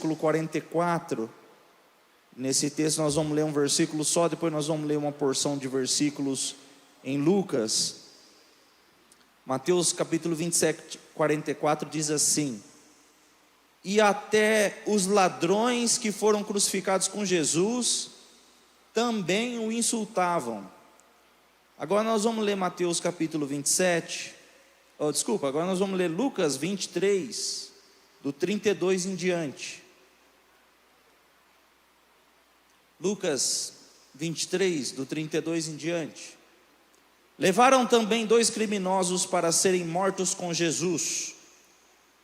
versículo 44. Nesse texto nós vamos ler um versículo só, depois nós vamos ler uma porção de versículos em Lucas. Mateus capítulo 27, 44 diz assim: e até os ladrões que foram crucificados com Jesus também o insultavam. Agora nós vamos ler Mateus capítulo 27, agora nós vamos ler Lucas 23, do 32 em diante. Lucas 23, do 32 em diante. Levaram também 2 criminosos para serem mortos com Jesus.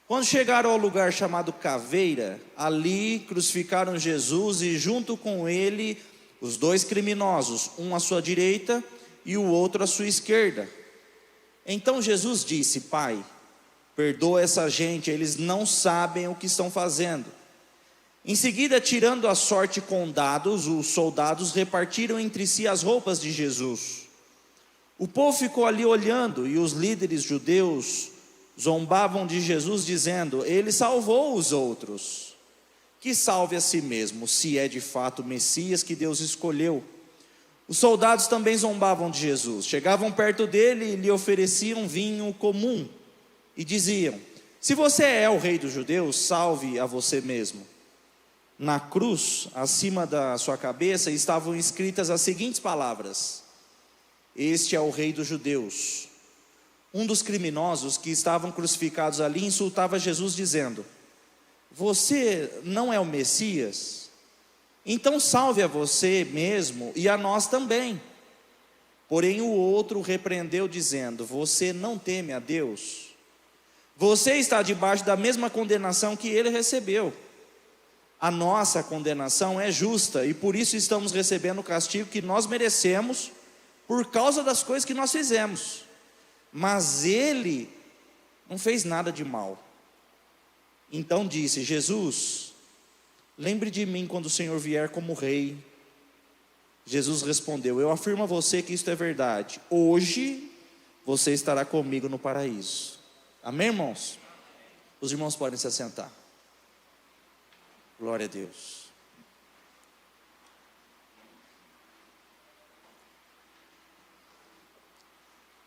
Quando chegaram ao lugar chamado Caveira, ali crucificaram Jesus e junto com ele os 2 criminosos, um à sua direita e o outro à sua esquerda. Então Jesus disse: Pai, perdoa essa gente, eles não sabem o que estão fazendo. Em seguida, tirando a sorte com dados, os soldados repartiram entre si as roupas de Jesus. O povo ficou ali olhando, e os líderes judeus zombavam de Jesus, dizendo: ele salvou os outros, que salve a si mesmo, se é de fato o Messias que Deus escolheu. Os soldados também zombavam de Jesus, chegavam perto dele e lhe ofereciam vinho comum, e diziam: se você é o rei dos judeus, salve a você mesmo. Na cruz, acima da sua cabeça, estavam escritas as seguintes palavras: este é o rei dos judeus. Um dos criminosos que estavam crucificados ali insultava Jesus dizendo: você não é o Messias? Então salve a você mesmo e a nós também. Porém o outro repreendeu dizendo: você não teme a Deus? Você está debaixo da mesma condenação que ele recebeu. A nossa condenação é justa e por isso estamos recebendo o castigo que nós merecemos por causa das coisas que nós fizemos. Mas ele não fez nada de mal. Então disse Jesus: lembre de mim quando o Senhor vier como rei. Jesus respondeu: eu afirmo a você que isto é verdade. Hoje você estará comigo no paraíso. Amém, irmãos? Os irmãos podem se assentar. Glória a Deus.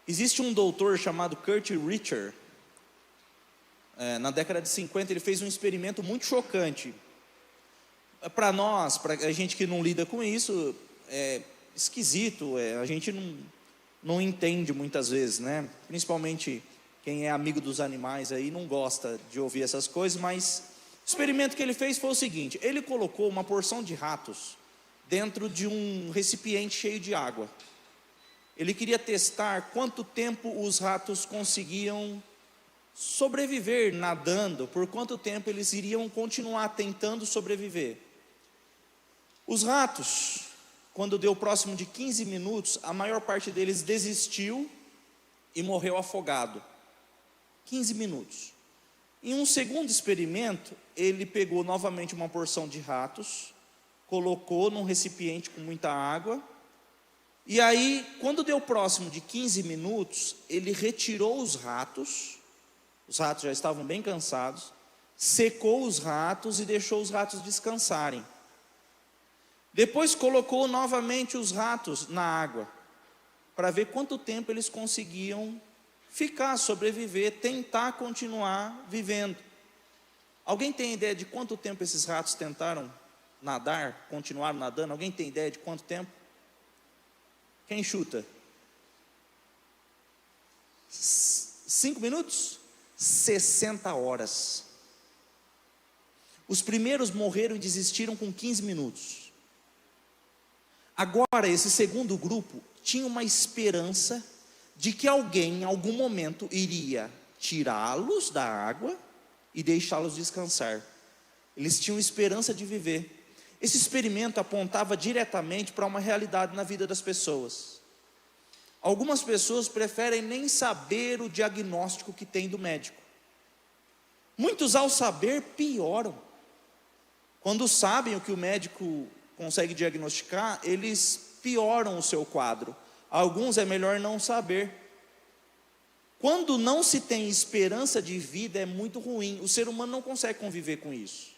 Existe um doutor chamado Kurt Richter. Na década de 50 ele fez um experimento muito chocante. Para nós, para a gente que não lida com isso, é esquisito, a gente não entende muitas vezes, né? Principalmente quem é amigo dos animais aí não gosta de ouvir essas coisas, mas o experimento que ele fez foi o seguinte: ele colocou uma porção de ratos dentro de um recipiente cheio de água. Ele queria testar quanto tempo os ratos conseguiam sobreviver nadando, por quanto tempo eles iriam continuar tentando sobreviver. Os ratos, quando deu próximo de 15 minutos, a maior parte deles desistiu e morreu afogado. 15 minutos. Em um segundo experimento, ele pegou novamente uma porção de ratos, colocou num recipiente com muita água, e aí, quando deu próximo de 15 minutos, ele retirou os ratos já estavam bem cansados, secou os ratos e deixou os ratos descansarem. Depois colocou novamente os ratos na água, para ver quanto tempo eles conseguiam ficar, sobreviver, tentar continuar vivendo. Alguém tem ideia de quanto tempo esses ratos tentaram nadar, continuaram nadando? Alguém tem ideia de quanto tempo? Quem chuta? 5 minutos? 60 horas. Os primeiros morreram e desistiram com 15 minutos. Agora, esse segundo grupo tinha uma esperança de que alguém, em algum momento, iria tirá-los da água e deixá-los descansar. Eles tinham esperança de viver. Esse experimento apontava diretamente para uma realidade na vida das pessoas. Algumas pessoas preferem nem saber o diagnóstico que tem do médico. Muitos, ao saber, pioram. Quando sabem o que o médico consegue diagnosticar, eles pioram o seu quadro. Alguns é melhor não saber. Quando não se tem esperança de vida, é muito ruim. O ser humano não consegue conviver com isso.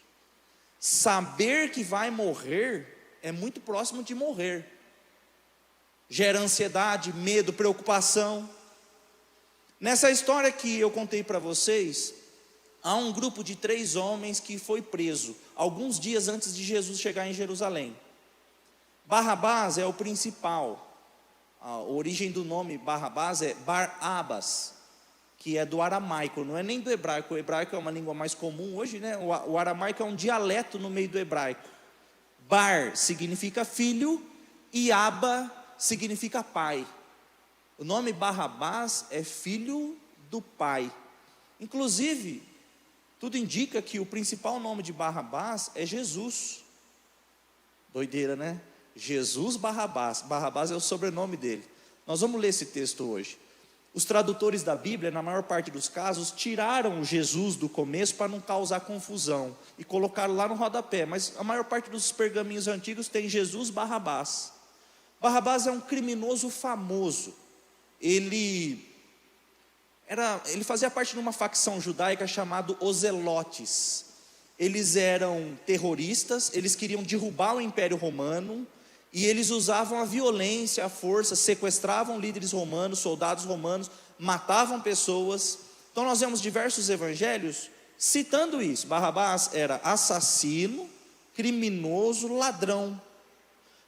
Saber que vai morrer é muito próximo de morrer. Gera ansiedade, medo, preocupação. Nessa história que eu contei para vocês, há um grupo de 3 homens que foi preso alguns dias antes de Jesus chegar em Jerusalém. Barrabás é o principal. A origem do nome Barrabás é Bar-Abas, que é do aramaico, não é nem do hebraico. O hebraico é uma língua mais comum hoje, né? O aramaico é um dialeto no meio do hebraico. Bar significa filho e Aba significa pai. O nome Barrabás é filho do pai. Inclusive, tudo indica que o principal nome de Barrabás é Jesus. Doideira, né? Jesus Barrabás. Barrabás é o sobrenome dele. Nós vamos ler esse texto hoje. Os tradutores da Bíblia, na maior parte dos casos, tiraram o Jesus do começo para não causar confusão e colocaram lá no rodapé, mas a maior parte dos pergaminhos antigos tem Jesus Barrabás. Barrabás é um criminoso famoso. Ele fazia parte de uma facção judaica chamada os Zelotes. Eles eram terroristas, eles queriam derrubar o Império Romano, e eles usavam a violência, a força, sequestravam líderes romanos, soldados romanos, matavam pessoas. Então nós vemos diversos evangelhos citando isso. Barrabás era assassino, criminoso, ladrão.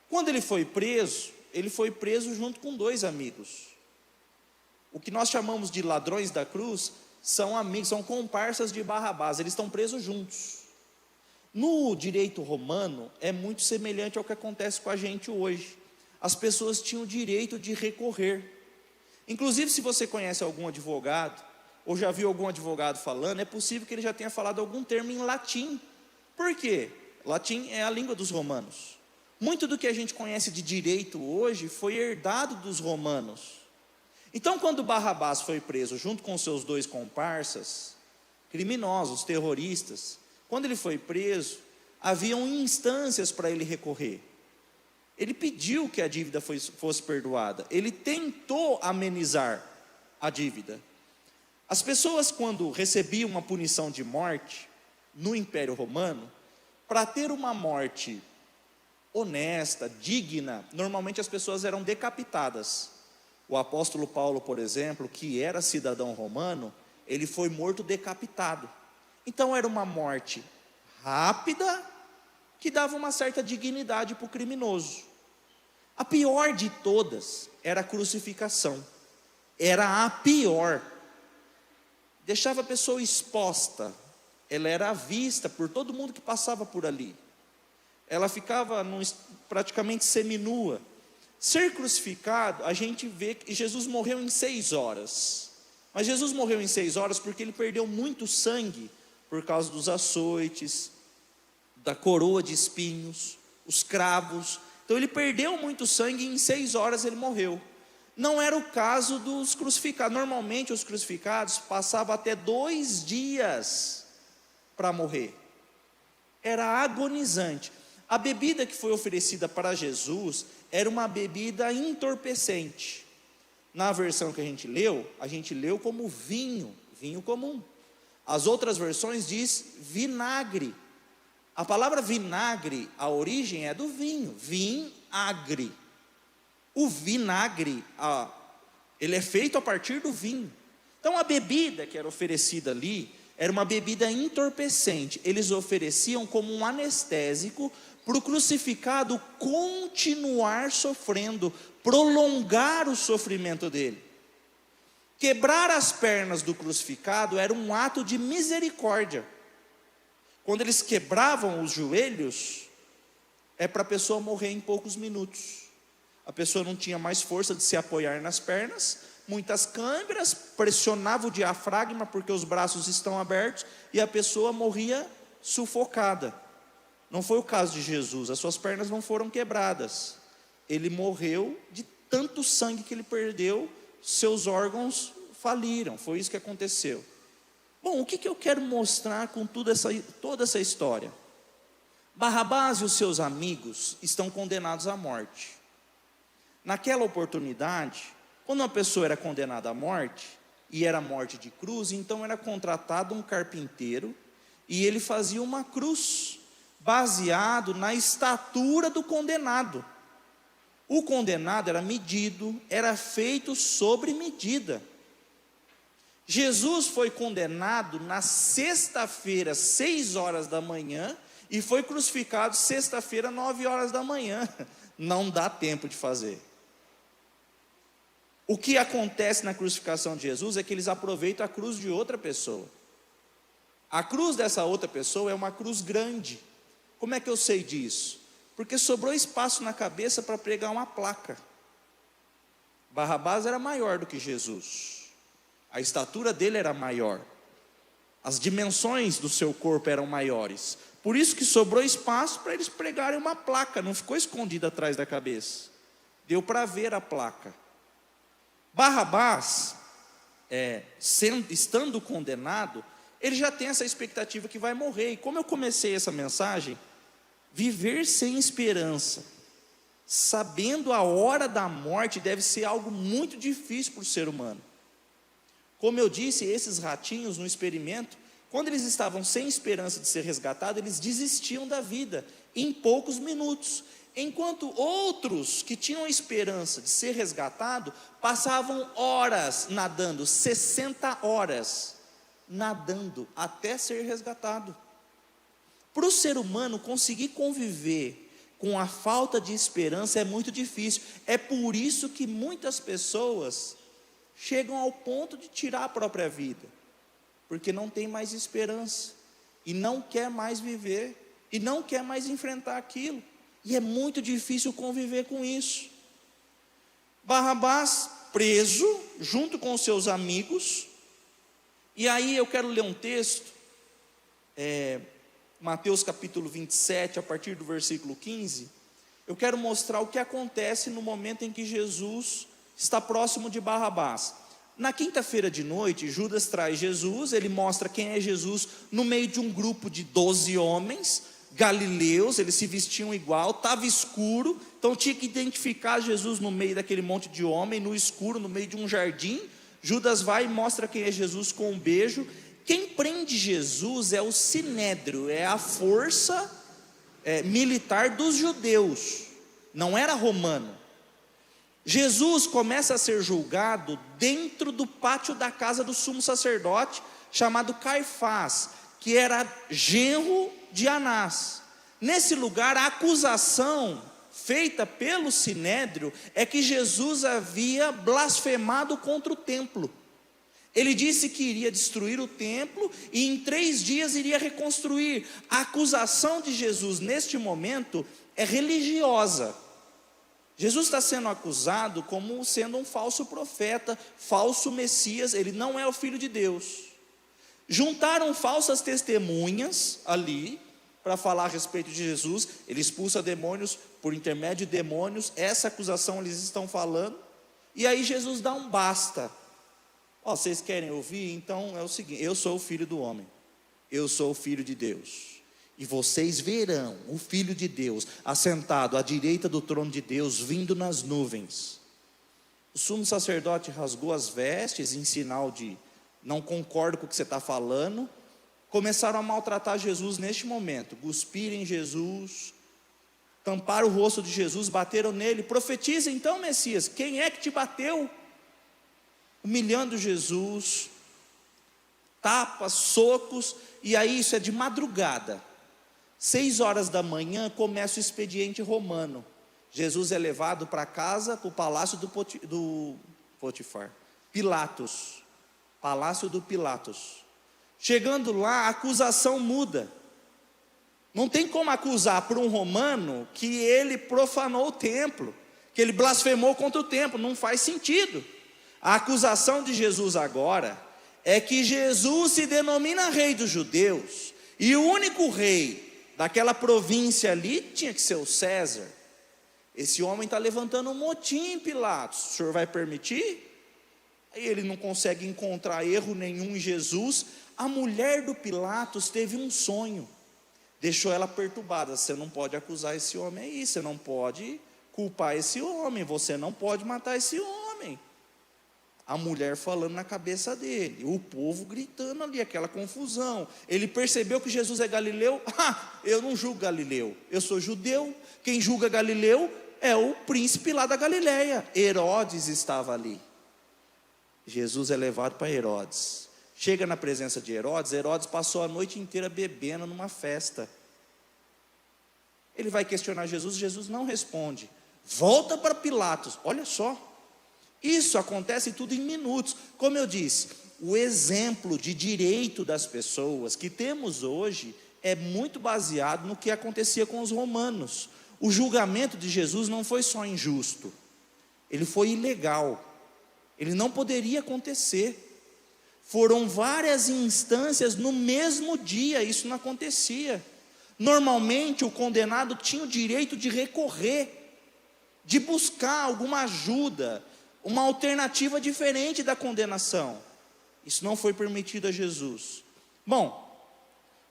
Quando ele foi preso junto com 2 amigos. O que nós chamamos de ladrões da cruz são amigos, são comparsas de Barrabás, eles estão presos juntos. No direito romano é muito semelhante ao que acontece com a gente hoje. As pessoas tinham o direito de recorrer. Inclusive, se você conhece algum advogado, ou já viu algum advogado falando, é possível que ele já tenha falado algum termo em latim. Por quê? Latim é a língua dos romanos. Muito do que a gente conhece de direito hoje foi herdado dos romanos. Então, quando Barrabás foi preso junto com seus 2 comparsas, criminosos, terroristas, quando ele foi preso, haviam instâncias para ele recorrer. Ele pediu que a dívida fosse perdoada. Ele tentou amenizar a dívida. As pessoas, quando recebiam uma punição de morte no Império Romano, para ter uma morte honesta, digna, normalmente as pessoas eram decapitadas. O apóstolo Paulo, por exemplo, que era cidadão romano, ele foi morto decapitado. Então era uma morte rápida, que dava uma certa dignidade para o criminoso. A pior de todas era a crucificação. Era a pior. Deixava a pessoa exposta. Ela era vista por todo mundo que passava por ali. Ela ficava praticamente seminua. Ser crucificado, a gente vê que Jesus morreu em 6 horas. Mas Jesus morreu em 6 horas porque ele perdeu muito sangue por causa dos açoites, da coroa de espinhos, os cravos. Então ele perdeu muito sangue e em 6 horas ele morreu. Não era o caso dos crucificados. Normalmente os crucificados passavam até 2 dias para morrer. Era agonizante. A bebida que foi oferecida para Jesus era uma bebida entorpecente. Na versão que a gente leu como vinho comum. As outras versões diz vinagre. A palavra vinagre, a origem é do vinho, vinagre. O vinagre, ele é feito a partir do vinho. Então a bebida que era oferecida ali, era uma bebida entorpecente. Eles ofereciam como um anestésico para o crucificado continuar sofrendo, prolongar o sofrimento dele. Quebrar as pernas do crucificado era um ato de misericórdia. Quando eles quebravam os joelhos, é para a pessoa morrer em poucos minutos. A pessoa não tinha mais força de se apoiar nas pernas, muitas câimbras, pressionava o diafragma porque os braços estão abertos e a pessoa morria sufocada. Não foi o caso de Jesus, as suas pernas não foram quebradas. Ele morreu de tanto sangue que ele perdeu, seus órgãos faliram, foi isso que aconteceu. Bom, o que eu quero mostrar com toda essa história? Barrabás e os seus amigos estão condenados à morte. Naquela oportunidade, quando uma pessoa era condenada à morte, e era morte de cruz, então era contratado um carpinteiro, e ele fazia uma cruz baseado na estatura do condenado. O condenado era medido, era feito sobre medida. Jesus foi condenado na sexta-feira, 6 horas da manhã, e foi crucificado sexta-feira, 9 horas da manhã. Não dá tempo de fazer. O que acontece na crucificação de Jesus é que eles aproveitam a cruz de outra pessoa. A cruz dessa outra pessoa é uma cruz grande. Como é que eu sei disso? Porque sobrou espaço na cabeça para pregar uma placa. Barrabás era maior do que Jesus. A estatura dele era maior. As dimensões do seu corpo eram maiores. Por isso que sobrou espaço para eles pregarem uma placa. Não ficou escondida atrás da cabeça. Deu para ver a placa. Barrabás, estando condenado, ele já tem essa expectativa que vai morrer. E como eu comecei essa mensagem, viver sem esperança, sabendo a hora da morte, deve ser algo muito difícil para o ser humano. Como eu disse, esses ratinhos no experimento, quando eles estavam sem esperança de ser resgatados, eles desistiam da vida em poucos minutos. Enquanto outros que tinham esperança de ser resgatado, passavam horas nadando, 60 horas nadando até ser resgatado. Para o ser humano conseguir conviver com a falta de esperança é muito difícil. É por isso que muitas pessoas chegam ao ponto de tirar a própria vida, porque não tem mais esperança, e não quer mais viver, e não quer mais enfrentar aquilo, e é muito difícil conviver com isso. Barrabás preso, junto com os seus amigos, e aí eu quero ler um texto, Mateus capítulo 27, a partir do versículo 15, eu quero mostrar o que acontece no momento em que Jesus está próximo de Barrabás. Na quinta-feira de noite, Judas traz Jesus, ele mostra quem é Jesus no meio de um grupo de 12 homens, galileus, eles se vestiam igual, estava escuro, então tinha que identificar Jesus no meio daquele monte de homem, no escuro, no meio de um jardim. Judas vai e mostra quem é Jesus com um beijo. Quem prende Jesus é o sinédrio, é a força militar dos judeus, não era romano. Jesus começa a ser julgado dentro do pátio da casa do sumo sacerdote, chamado Caifás, que era genro de Anás. Nesse lugar, a acusação feita pelo sinédrio é que Jesus havia blasfemado contra o templo. Ele disse que iria destruir o templo e em 3 dias iria reconstruir. A acusação de Jesus neste momento é religiosa. Jesus está sendo acusado como sendo um falso profeta, falso Messias, ele não é o Filho de Deus. Juntaram falsas testemunhas ali, para falar a respeito de Jesus, ele expulsa demônios por intermédio de demônios, essa acusação eles estão falando, e aí Jesus dá um basta. Vocês querem ouvir? Então é o seguinte, eu sou o Filho do homem, eu sou o Filho de Deus. E vocês verão o Filho de Deus assentado à direita do trono de Deus, vindo nas nuvens. O sumo sacerdote rasgou as vestes em sinal de não concordo com o que você está falando. Começaram a maltratar Jesus neste momento, cuspiram em Jesus, tamparam o rosto de Jesus, bateram nele. Profetiza então, Messias, quem é que te bateu? Humilhando Jesus, tapas, socos, e aí isso é de madrugada. 6 horas da manhã começa o expediente romano. Jesus é levado para casa, para o palácio do Potifar, Pilatos, palácio do Pilatos. Chegando lá, a acusação muda. Não tem como acusar por um romano que ele profanou o templo, que ele blasfemou contra o templo, não faz sentido. A acusação de Jesus agora é que Jesus se denomina rei dos judeus, e o único rei daquela província ali tinha que ser o César. Esse homem está levantando um motim, Pilatos, o senhor vai permitir? Aí ele não consegue encontrar erro nenhum em Jesus. A mulher do Pilatos teve um sonho, deixou ela perturbada. Você não pode acusar esse homem aí, você não pode culpar esse homem, você não pode matar esse homem. A mulher falando na cabeça dele, o povo gritando ali, aquela confusão. Ele percebeu que Jesus é Galileu. Eu não julgo Galileu, eu sou judeu. Quem julga Galileu é o príncipe lá da Galileia. Herodes estava ali. Jesus é levado para Herodes. Chega na presença de Herodes. Herodes passou a noite inteira bebendo numa festa. Ele vai questionar Jesus, Jesus não responde. Volta para Pilatos. Olha só, isso acontece tudo em minutos. Como eu disse, o exemplo de direito das pessoas que temos hoje é muito baseado no que acontecia com os romanos. O julgamento de Jesus não foi só injusto, ele foi ilegal, ele não poderia acontecer. Foram várias instâncias no mesmo dia, isso não acontecia. Normalmente o condenado tinha o direito de recorrer, de buscar alguma ajuda, uma alternativa diferente da condenação. Isso não foi permitido a Jesus. Bom,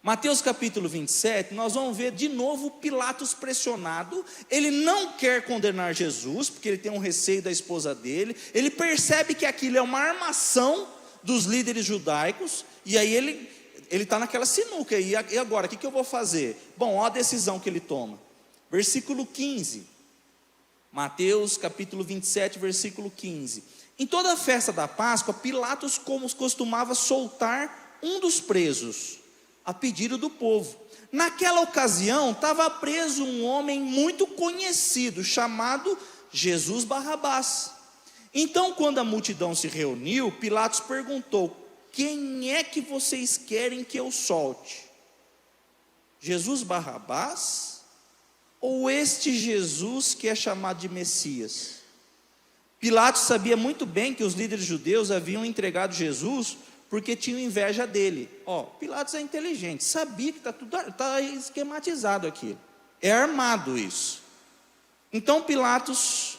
Mateus capítulo 27, nós vamos ver de novo Pilatos pressionado. Ele não quer condenar Jesus, porque ele tem um receio da esposa dele. Ele percebe que aquilo é uma armação dos líderes judaicos. E aí ele está naquela sinuca. E agora, o que eu vou fazer? Bom, olha a decisão que ele toma. Versículo 15. Mateus capítulo 27, versículo 15. Em toda a festa da Páscoa, Pilatos costumava soltar um dos presos, a pedido do povo. Naquela ocasião, estava preso um homem muito conhecido, chamado Jesus Barrabás. Então, quando a multidão se reuniu, Pilatos perguntou: quem é que vocês querem que eu solte? Jesus Barrabás? Ou este Jesus que é chamado de Messias? Pilatos sabia muito bem que os líderes judeus haviam entregado Jesus porque tinham inveja dele. Pilatos é inteligente, sabia que está esquematizado aqui, é armado isso. Então Pilatos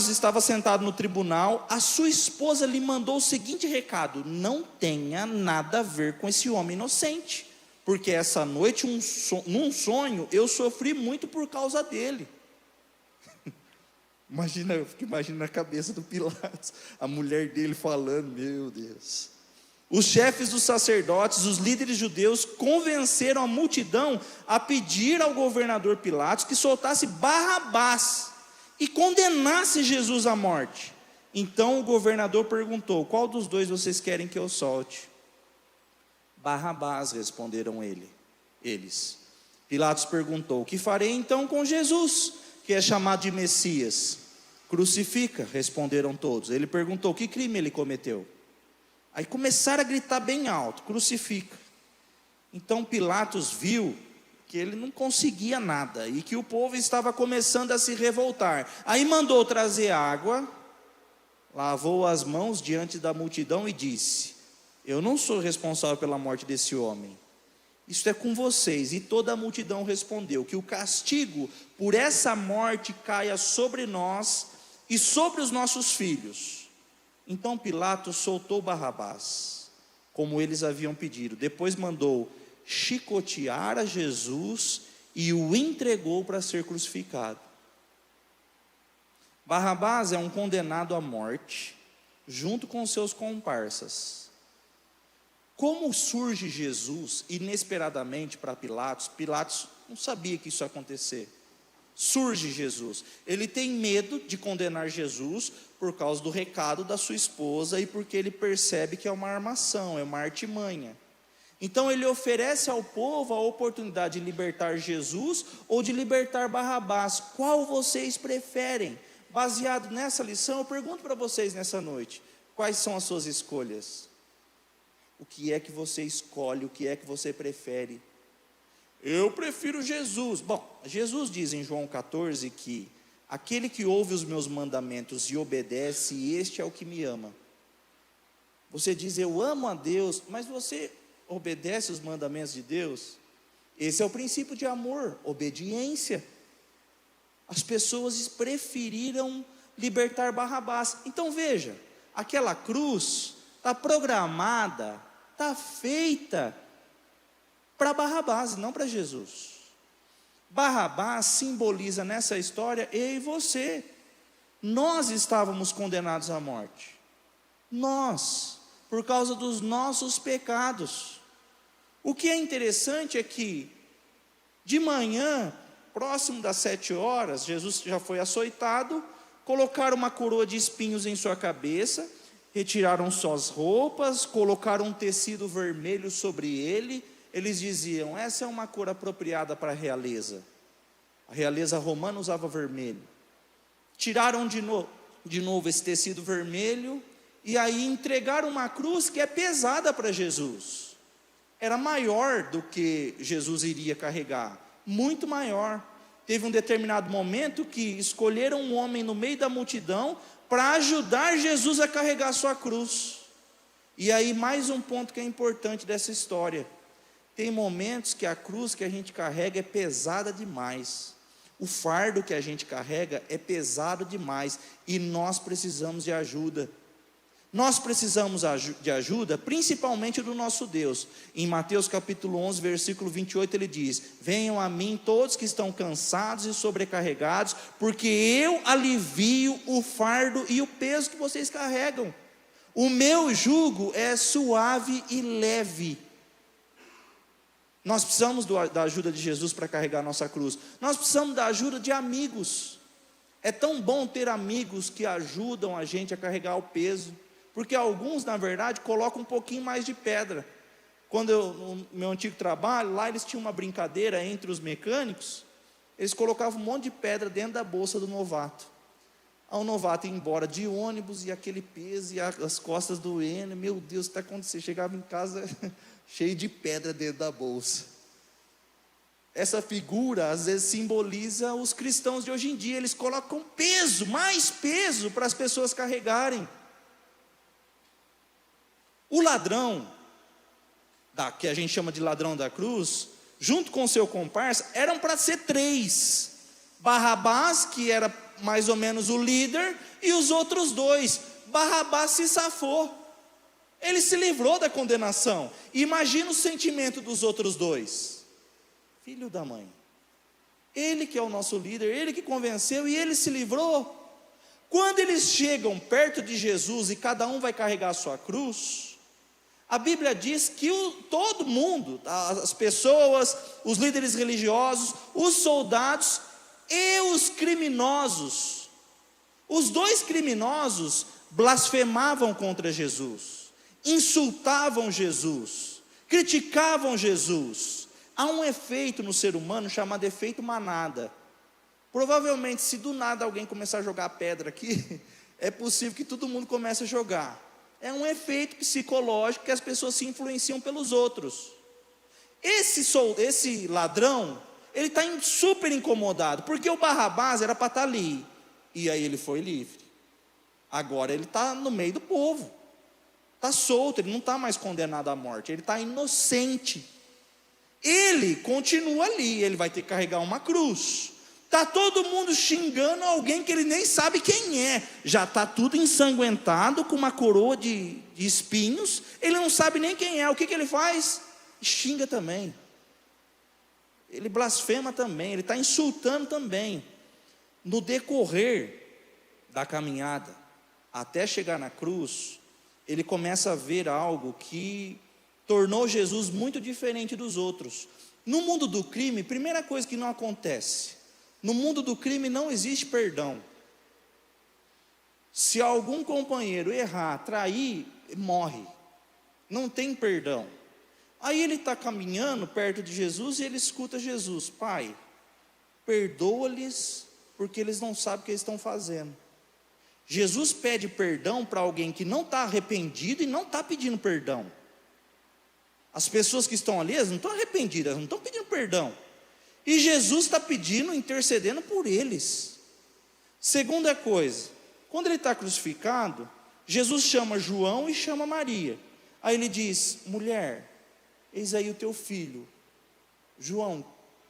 estava sentado no tribunal. A sua esposa lhe mandou o seguinte recado: não tenha nada a ver com esse homem inocente, porque essa noite, num sonho, eu sofri muito por causa dele. Eu fico imaginando a cabeça do Pilatos, a mulher dele falando, meu Deus. Os chefes dos sacerdotes, os líderes judeus, convenceram a multidão a pedir ao governador Pilatos que soltasse Barrabás e condenasse Jesus à morte. Então o governador perguntou: qual dos dois vocês querem que eu solte? Barrabás, responderam eles. Pilatos perguntou: o que farei então com Jesus, que é chamado de Messias? Crucifica, responderam todos. Ele perguntou: que crime ele cometeu? Aí começaram a gritar bem alto: crucifica. Então Pilatos viu que ele não conseguia nada e que o povo estava começando a se revoltar. Aí mandou trazer água, lavou as mãos diante da multidão e disse: eu não sou responsável pela morte desse homem, isso é com vocês. E toda a multidão respondeu: que o castigo por essa morte caia sobre nós e sobre os nossos filhos. Então Pilatos soltou Barrabás, como eles haviam pedido. Depois mandou chicotear a Jesus e o entregou para ser crucificado. Barrabás é um condenado à morte, junto com seus comparsas. Como surge Jesus inesperadamente para Pilatos? Pilatos não sabia que isso ia acontecer. Surge Jesus, ele tem medo de condenar Jesus por causa do recado da sua esposa e porque ele percebe que é uma armação, é uma artimanha. Então ele oferece ao povo a oportunidade de libertar Jesus ou de libertar Barrabás. Qual vocês preferem? Baseado nessa lição, eu pergunto para vocês nessa noite: quais são as suas escolhas? O que é que você escolhe? O que é que você prefere? Eu prefiro Jesus. Bom, Jesus diz em João 14 que aquele que ouve os meus mandamentos e obedece, este é o que me ama. Você diz: eu amo a Deus, mas você obedece os mandamentos de Deus? Esse é o princípio de amor, obediência. As pessoas preferiram libertar Barrabás. Então veja, aquela cruz está programada, está feita para Barrabás, não para Jesus. Barrabás simboliza nessa história eu e você. Nós estávamos condenados à morte. Nós, por causa dos nossos pecados. O que é interessante é que, de manhã, próximo das 7 horas, Jesus já foi açoitado, colocaram uma coroa de espinhos em sua cabeça, retiraram suas roupas, colocaram um tecido vermelho sobre ele. Eles diziam: essa é uma cor apropriada para a realeza. A realeza romana usava vermelho. Tiraram de novo esse tecido vermelho, e aí entregaram uma cruz que é pesada para Jesus. Era maior do que Jesus iria carregar, muito maior. Teve um determinado momento que escolheram um homem no meio da multidão para ajudar Jesus a carregar a sua cruz. E aí mais um ponto que é importante dessa história: tem momentos que a cruz que a gente carrega é pesada demais. O fardo que a gente carrega é pesado demais, e nós precisamos de ajuda. Nós precisamos de ajuda, principalmente do nosso Deus. Em Mateus capítulo 11, versículo 28, ele diz: venham a mim todos que estão cansados e sobrecarregados, porque eu alivio o fardo e o peso que vocês carregam. O meu jugo é suave e leve. Nós precisamos da ajuda de Jesus para carregar a nossa cruz. Nós precisamos da ajuda de amigos. É tão bom ter amigos que ajudam a gente a carregar o peso, porque alguns, na verdade, colocam um pouquinho mais de pedra. No meu antigo trabalho, lá eles tinham uma brincadeira entre os mecânicos. Eles colocavam um monte de pedra dentro da bolsa do novato. Aí o novato ia embora de ônibus, e aquele peso, e as costas doendo. Meu Deus, o que está acontecendo? Chegava em casa cheio de pedra dentro da bolsa. Essa figura às vezes simboliza os cristãos de hoje em dia. Eles colocam peso, mais peso para as pessoas carregarem. O ladrão, que a gente chama de ladrão da cruz, junto com seu comparsa, eram para ser 3. Barrabás, que era mais ou menos o líder, e os outros 2. Barrabás se safou. Ele se livrou da condenação. Imagina o sentimento dos outros 2. Filho da mãe. Ele que é o nosso líder, ele que convenceu, e ele se livrou. Quando eles chegam perto de Jesus e cada um vai carregar a sua cruz, a Bíblia diz que todo mundo, as pessoas, os líderes religiosos, os soldados e os criminosos, os 2 criminosos blasfemavam contra Jesus, insultavam Jesus, criticavam Jesus. Há um efeito no ser humano chamado efeito manada. Provavelmente, se do nada alguém começar a jogar pedra aqui, é possível que todo mundo comece a jogar. É um efeito psicológico que as pessoas se influenciam pelos outros. Esse ladrão, ele está super incomodado, porque o Barrabás era para estar ali, e aí ele foi livre. Agora ele está no meio do povo, está solto, ele não está mais condenado à morte, ele está inocente. Ele continua ali, ele vai ter que carregar uma cruz. Está todo mundo xingando alguém que ele nem sabe quem é. Já está tudo ensanguentado, com uma coroa de espinhos. Ele não sabe nem quem é. O que ele faz? Xinga também. Ele blasfema também. Ele está insultando também. No decorrer da caminhada, até chegar na cruz, ele começa a ver algo que tornou Jesus muito diferente dos outros. No mundo do crime, primeira coisa que não acontece: no mundo do crime não existe perdão. Se algum companheiro errar, trair, morre. Não tem perdão. Aí ele está caminhando perto de Jesus e ele escuta Jesus: Pai, perdoa-lhes, porque eles não sabem o que eles estão fazendo. Jesus pede perdão para alguém que não está arrependido e não está pedindo perdão. As pessoas que estão ali, elas não estão arrependidas, elas não estão pedindo perdão. E Jesus está pedindo, intercedendo por eles. Segunda coisa, quando ele está crucificado, Jesus chama João e chama Maria. Aí ele diz: mulher, eis aí o teu filho. João,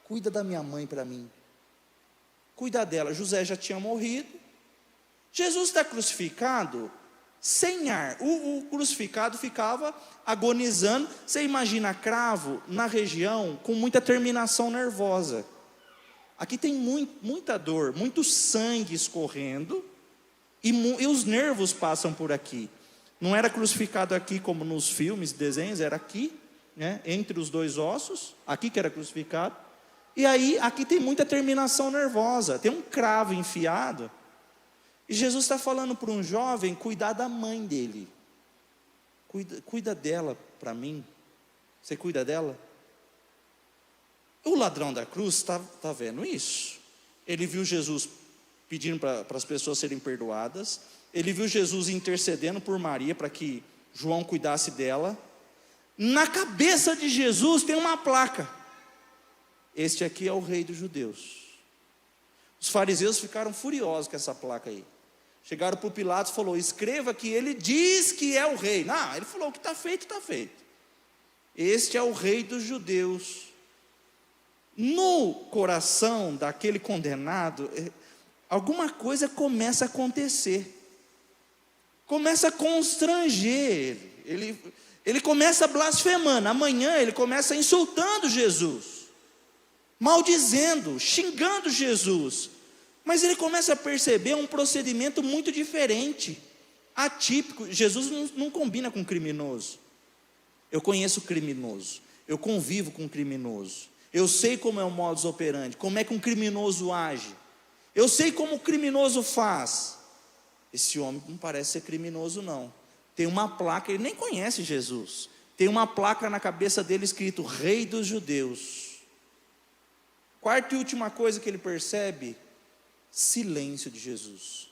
cuida da minha mãe para mim. Cuida dela. José já tinha morrido. Jesus está crucificado sem ar. O crucificado ficava agonizando. Você imagina cravo na região com muita terminação nervosa. Aqui tem muita dor, muito sangue escorrendo, e os nervos passam por aqui. Não era crucificado aqui como nos filmes, desenhos, era aqui, né, entre os dois ossos, aqui que era crucificado. E aí, aqui tem muita terminação nervosa, tem um cravo enfiado. E Jesus está falando para um jovem cuidar da mãe dele. Cuida dela para mim. Você cuida dela? O ladrão da cruz está vendo isso. Ele viu Jesus pedindo para as pessoas serem perdoadas. Ele viu Jesus intercedendo por Maria para que João cuidasse dela. Na cabeça de Jesus tem uma placa: este aqui é o rei dos judeus. Os fariseus ficaram furiosos com essa placa aí. Chegaram para o Pilatos e falou: escreva que ele diz que é o rei. Não, ele falou: o que está feito, está feito. Este é o rei dos judeus. No coração daquele condenado, alguma coisa começa a acontecer. Começa a constranger ele. Ele começa blasfemando. Amanhã ele começa insultando Jesus, maldizendo, xingando Jesus. Mas ele começa a perceber um procedimento muito diferente, atípico. Jesus não combina com criminoso. Eu conheço criminoso, eu convivo com criminoso, eu sei como é o modus operandi, como é que um criminoso age, eu sei como o criminoso faz. Esse homem não parece ser criminoso não. Tem uma placa, ele nem conhece Jesus, tem uma placa na cabeça dele escrito Rei dos Judeus. Quarta e última coisa que ele percebe: silêncio de Jesus.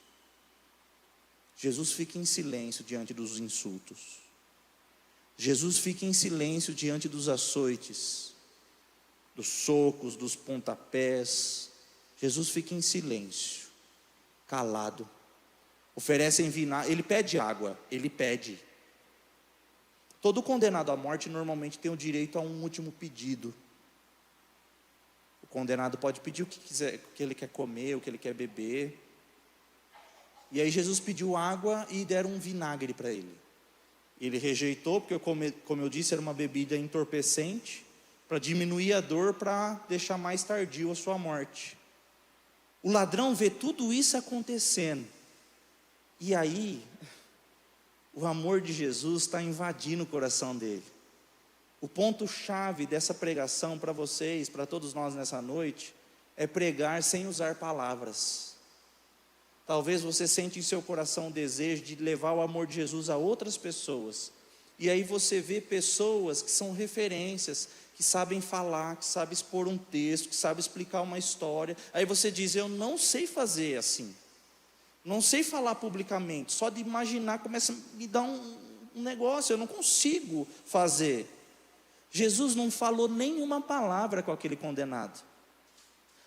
Jesus fica em silêncio diante dos insultos. Jesus fica em silêncio diante dos açoites, dos socos, dos pontapés. Jesus fica em silêncio, calado. Oferecem vinagre, ele pede água, ele pede. Todo condenado à morte normalmente tem o direito a um último pedido. O condenado pode pedir o que quiser, o que ele quer comer, o que ele quer beber. E aí Jesus pediu água e deram um vinagre para ele. Ele rejeitou, porque como eu disse, era uma bebida entorpecente, para diminuir a dor, para deixar mais tardio a sua morte. O ladrão vê tudo isso acontecendo. E aí, o amor de Jesus está invadindo o coração dele. O ponto-chave dessa pregação para vocês, para todos nós nessa noite, é pregar sem usar palavras. Talvez você sente em seu coração o desejo de levar o amor de Jesus a outras pessoas. E aí você vê pessoas que são referências, que sabem falar, que sabem expor um texto, que sabem explicar uma história. Aí você diz: eu não sei fazer assim. Não sei falar publicamente, só de imaginar começa a me dar um negócio, eu não consigo fazer. Jesus não falou nenhuma palavra com aquele condenado.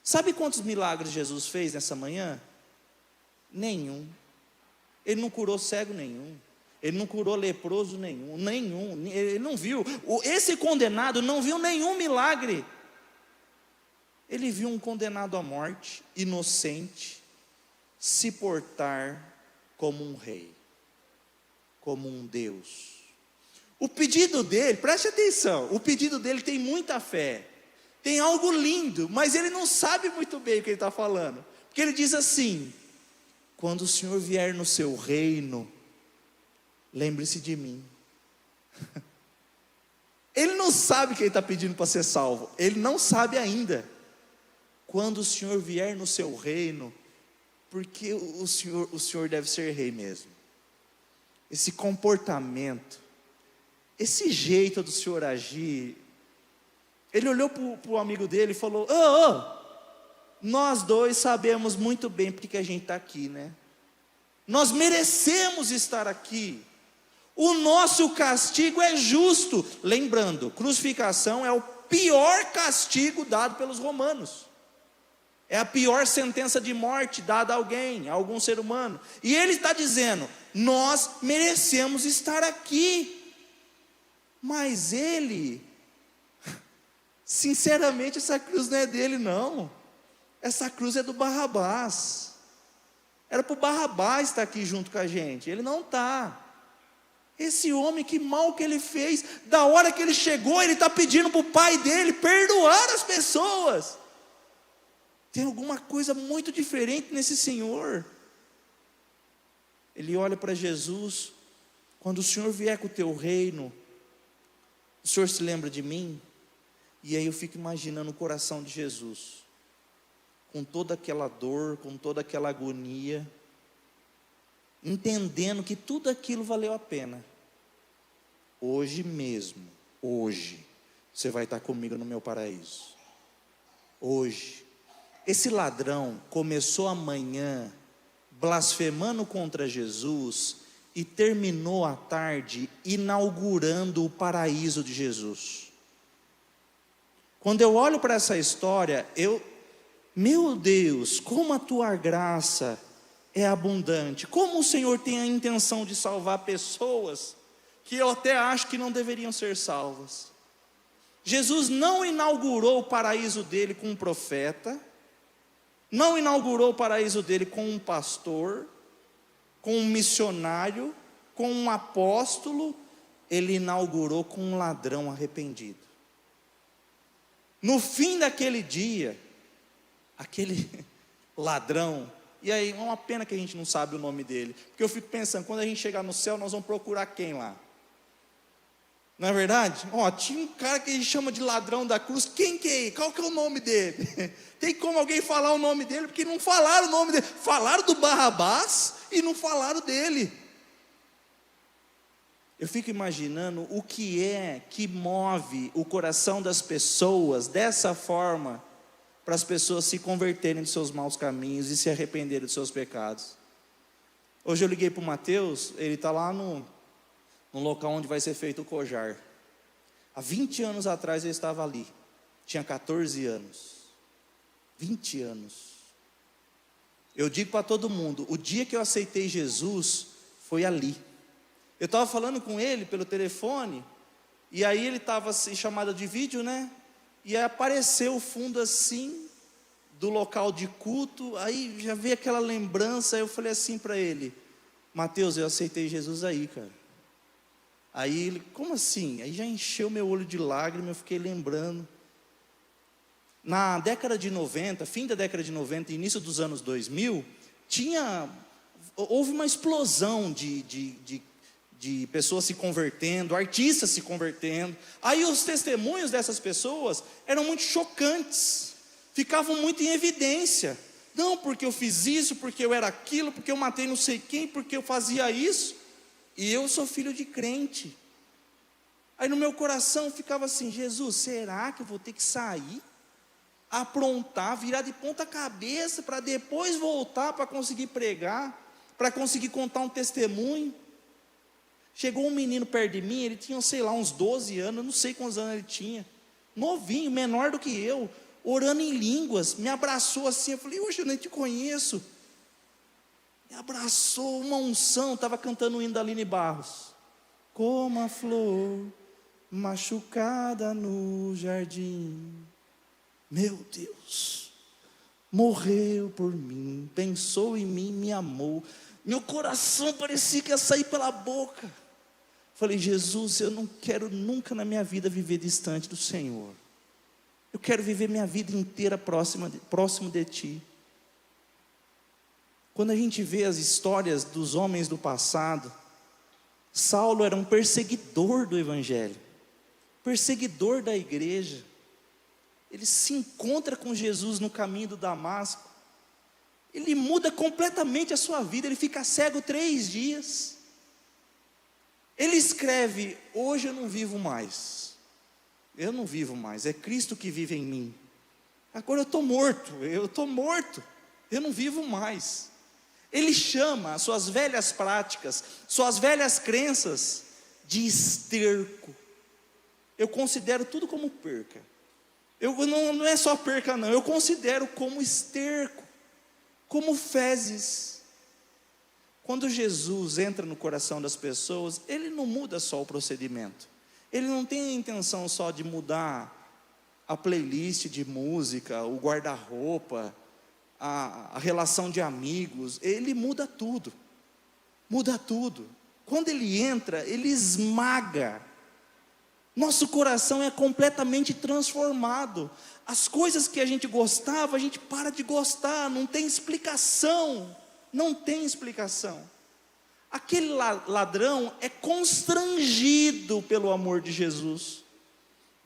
Sabe quantos milagres Jesus fez nessa manhã? Nenhum. Ele não curou cego nenhum. Ele não curou leproso nenhum. Ele não viu. Esse condenado não viu nenhum milagre. Ele viu um condenado à morte, inocente, se portar como um rei, como um Deus. O pedido dele, preste atenção, o pedido dele tem muita fé, tem algo lindo, mas ele não sabe muito bem o que ele está falando, porque ele diz assim: quando o Senhor vier no seu reino, lembre-se de mim. Ele não sabe que ele está pedindo para ser salvo, ele não sabe ainda. Quando o Senhor vier no seu reino, porque o Senhor deve ser rei mesmo. Esse comportamento, esse jeito do Senhor agir. Ele olhou para o amigo dele e falou: nós dois sabemos muito bem porque que a gente está aqui, né? Nós merecemos estar aqui. O nosso castigo é justo. Lembrando, crucificação é o pior castigo dado pelos romanos. É a pior sentença de morte dada a alguém, a algum ser humano. E ele está dizendo: nós merecemos estar aqui. Mas ele, sinceramente, essa cruz não é dele não. Essa cruz é do Barrabás. Era para o Barrabás estar aqui junto com a gente. Ele não está. Esse homem, que mal que ele fez. Da hora que ele chegou, ele está pedindo para o pai dele perdoar as pessoas. Tem alguma coisa muito diferente nesse Senhor. ele olha para Jesus: quando o Senhor vier com o teu reino, o Senhor se lembra de mim? E aí eu fico imaginando o coração de Jesus, com toda aquela dor, com toda aquela agonia, entendendo que tudo aquilo valeu a pena. Hoje mesmo, hoje, você vai estar comigo no meu paraíso. Hoje. Esse ladrão começou amanhã blasfemando contra Jesus e terminou à tarde inaugurando o paraíso de Jesus. Quando eu olho para essa história, meu Deus, como a tua graça é abundante, como o Senhor tem a intenção de salvar pessoas que eu até acho que não deveriam ser salvas. Jesus não inaugurou o paraíso dele com um profeta, não inaugurou o paraíso dele com um pastor, com um missionário, com um apóstolo, ele inaugurou com um ladrão arrependido. No fim daquele dia, aquele ladrão, e aí é uma pena que a gente não sabe o nome dele, porque eu fico pensando, quando a gente chegar no céu, nós vamos procurar quem lá? Não é verdade? Tinha um cara que a gente chama de ladrão da cruz. Quem que é? Qual que é o nome dele? Tem como alguém falar o nome dele? Porque não falaram o nome dele. Falaram do Barrabás e não falaram dele. Eu fico imaginando o que é que move o coração das pessoas dessa forma, para as pessoas se converterem dos seus maus caminhos e se arrependerem dos seus pecados. Hoje eu liguei para o Mateus, ele está lá no local onde vai ser feito o Cojar. Há 20 anos atrás ele estava ali, tinha 14 anos, 20 anos. Eu digo para todo mundo, o dia que eu aceitei Jesus, foi ali. Eu estava falando com ele pelo telefone, e aí ele estava em chamada de vídeo, né? E aí apareceu o fundo assim, do local de culto, aí já veio aquela lembrança, aí eu falei assim para ele: Mateus, eu aceitei Jesus aí, cara. Aí ele, como assim? Aí já encheu meu olho de lágrimas, eu fiquei lembrando. Na década de 90, fim da década de 90, início dos anos 2000, houve uma explosão de pessoas se convertendo, artistas se convertendo. Aí os testemunhos dessas pessoas eram muito chocantes, ficavam muito em evidência. Não, porque eu fiz isso, porque eu era aquilo, porque eu matei não sei quem, porque eu fazia isso. E eu sou filho de crente. Aí no meu coração ficava assim: Jesus, será que eu vou ter que sair, aprontar, virar de ponta cabeça, para depois voltar para conseguir pregar, para conseguir contar um testemunho? Chegou um menino perto de mim, ele tinha, sei lá, uns 12 anos, eu não sei quantos anos ele tinha, novinho, menor do que eu, orando em línguas, me abraçou assim, eu falei: hoje eu nem te conheço. Me abraçou, uma unção, estava cantando o hino da Aline Barros. Como a flor machucada no jardim, meu Deus, morreu por mim, pensou em mim, me amou. Meu coração parecia que ia sair pela boca. Falei: Jesus, eu não quero nunca na minha vida viver distante do Senhor. Eu quero viver minha vida inteira próximo de Ti. Quando a gente vê as histórias dos homens do passado, Saulo era um perseguidor do Evangelho, perseguidor da igreja. Ele se encontra com Jesus no caminho do Damasco, ele muda completamente a sua vida, ele fica cego 3 dias. Ele escreve: hoje eu não vivo mais, é Cristo que vive em mim. Agora eu estou morto, eu não vivo mais. Ele chama as suas velhas práticas, suas velhas crenças de esterco. Eu considero tudo como perca. Não é só perca não, eu considero como esterco, como fezes. Quando Jesus entra no coração das pessoas, Ele não muda só o procedimento. Ele não tem a intenção só de mudar a playlist de música, o guarda-roupa, a relação de amigos. Ele muda tudo. Muda tudo. Quando Ele entra, Ele esmaga. Nosso coração é completamente transformado. As coisas que a gente gostava, a gente para de gostar. Não tem explicação. Não tem explicação. Aquele ladrão é constrangido pelo amor de Jesus.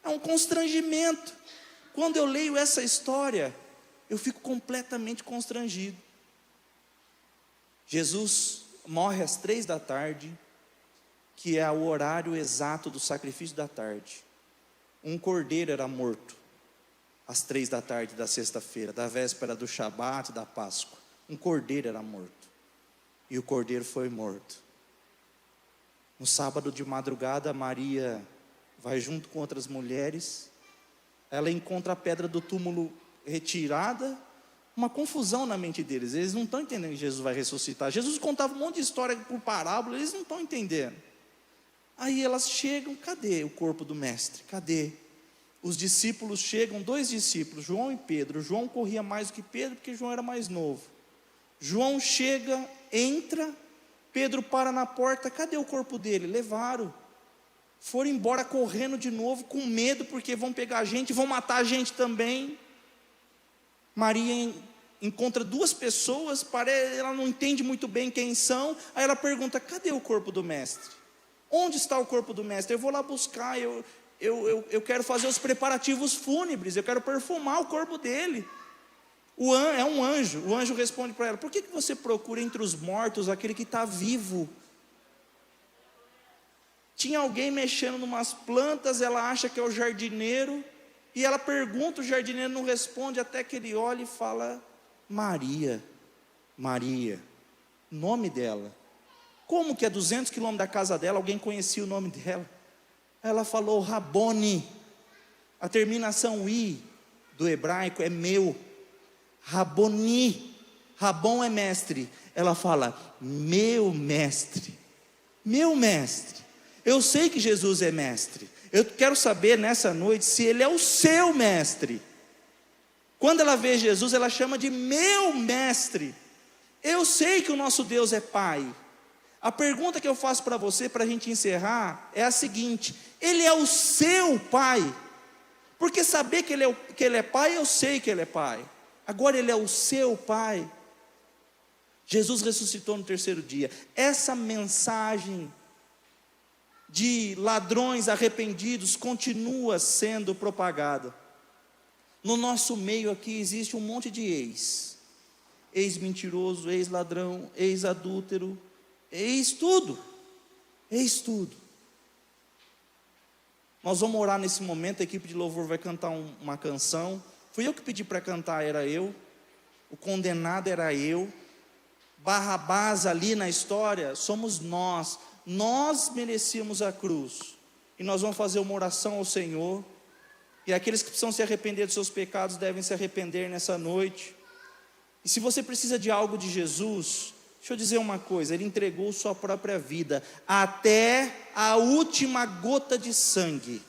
É um constrangimento. Quando eu leio essa história, eu fico completamente constrangido. Jesus morre às 3 da tarde, que é o horário exato do sacrifício da tarde. Um cordeiro era morto às 3 da tarde da sexta-feira, da véspera do Shabat, da Páscoa. Um cordeiro era morto. E o cordeiro foi morto. No sábado de madrugada, Maria vai junto com outras mulheres. Ela encontra a pedra do túmulo retirada. Uma confusão na mente deles. Eles não estão entendendo que Jesus vai ressuscitar. Jesus contava um monte de história por parábola. Eles não estão entendendo. Aí elas chegam. Cadê o corpo do mestre? Cadê? Os discípulos chegam, 2 discípulos, João e Pedro. João corria mais do que Pedro, porque João era mais novo. João chega, entra, Pedro para na porta. Cadê o corpo dele? Levaram. Foram embora correndo de novo, com medo, porque vão pegar a gente, vão matar a gente também. Maria encontra 2 pessoas, ela não entende muito bem quem são. Aí ela pergunta: cadê o corpo do mestre? Onde está o corpo do mestre? Eu vou lá buscar, eu quero fazer os preparativos fúnebres, eu quero perfumar o corpo dele. É um anjo. O anjo responde para ela: por que você procura entre os mortos aquele que está vivo? Tinha alguém mexendo em umas plantas, ela acha que é o jardineiro, e ela pergunta, o jardineiro não responde, até que ele olha e fala: Maria, Maria, nome dela. Como que a 200 quilômetros da casa dela, alguém conhecia o nome dela? Ela falou: Rabone. A terminação I do hebraico é meu. Raboni. Rabon é mestre. Ela fala: meu mestre. Meu mestre. Eu sei que Jesus é mestre. Eu quero saber nessa noite se ele é o seu mestre. Quando ela vê Jesus, ela chama de meu mestre. Eu sei que o nosso Deus é Pai. A pergunta que eu faço para você, para a gente encerrar, é a seguinte: ele é o seu Pai? Porque saber que ele é Pai, eu sei que ele é Pai. Agora ele é o seu Pai. Jesus ressuscitou no 3º dia. Essa mensagem de ladrões arrependidos continua sendo propagada. No nosso meio aqui existe um monte de ex-mentiroso, ex-ladrão, ex-adúltero, ex-tudo. Nós vamos orar nesse momento. A equipe de louvor vai cantar uma canção. Fui eu que pedi para cantar, era eu. O condenado era eu. Barrabás ali na história somos nós. Nós merecíamos a cruz. E nós vamos fazer uma oração ao Senhor. E aqueles que precisam se arrepender dos seus pecados devem se arrepender nessa noite. E se você precisa de algo de Jesus, deixa eu dizer uma coisa: ele entregou sua própria vida até a última gota de sangue.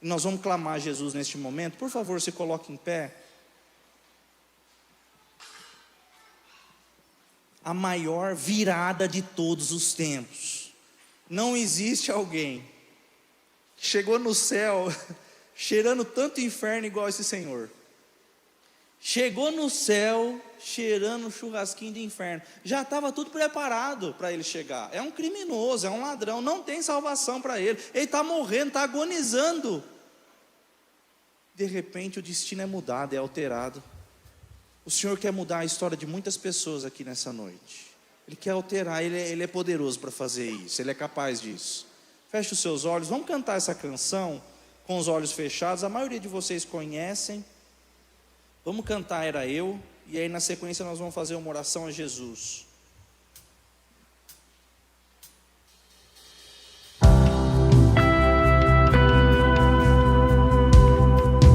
E nós vamos clamar a Jesus neste momento. Por favor, se coloque em pé. A maior virada de todos os tempos. Não existe alguém que chegou no céu cheirando tanto inferno igual esse Senhor. Chegou no céu cheirando churrasquinho de inferno. Já estava tudo preparado para ele chegar. É um criminoso, é um ladrão, não tem salvação para ele. Ele está morrendo, está agonizando. De repente o destino é mudado, é alterado. O Senhor quer mudar a história de muitas pessoas aqui nessa noite. Ele quer alterar, ele é poderoso para fazer isso, ele é capaz disso. Feche os seus olhos, vamos cantar essa canção com os olhos fechados. A maioria de vocês conhecem. Vamos cantar Era Eu, e aí na sequência nós vamos fazer uma oração a Jesus.